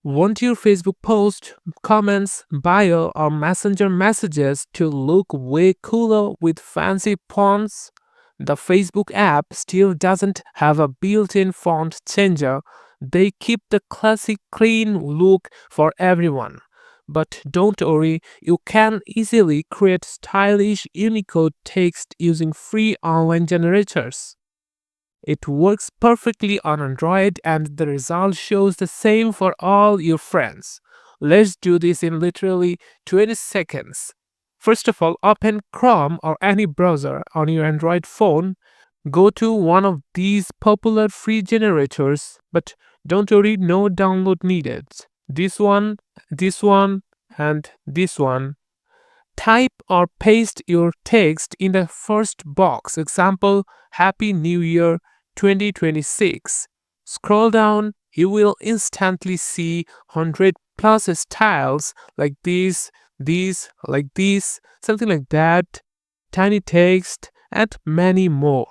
Want your Facebook post, comments, bio, or messenger messages to look way cooler with fancy fonts? The Facebook app still doesn't have a built in font changer. They keep the classic clean look for everyone. But don't worry, you can easily create stylish Unicode text using free online generators. It works perfectly on Android and the result shows the same for all your friends. Let's do this in literally 20 seconds. First of all, open Chrome or any browser on your Android phone. Go to one of these popular free generators, but don't worry, no download needed. This one, and this one. Type or paste your text in the first box. Example, Happy New Year 2026. Scroll down, you will instantly see 100 plus styles like like this, something like that, tiny text, and many more.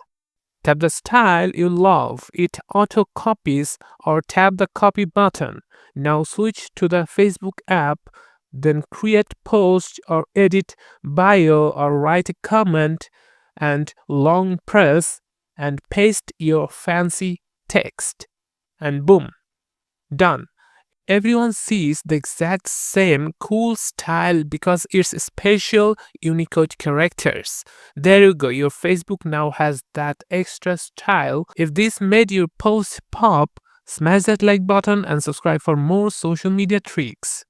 Tap the style you love, it auto copies, or tap the copy button. Now switch to the Facebook app, then create post or edit bio or write a comment and long press and paste your fancy text. And boom, done. Everyone sees the exact same cool style because it's special Unicode characters. There you go, your Facebook now has that extra style. If this made your post pop, smash that like button and subscribe for more social media tricks.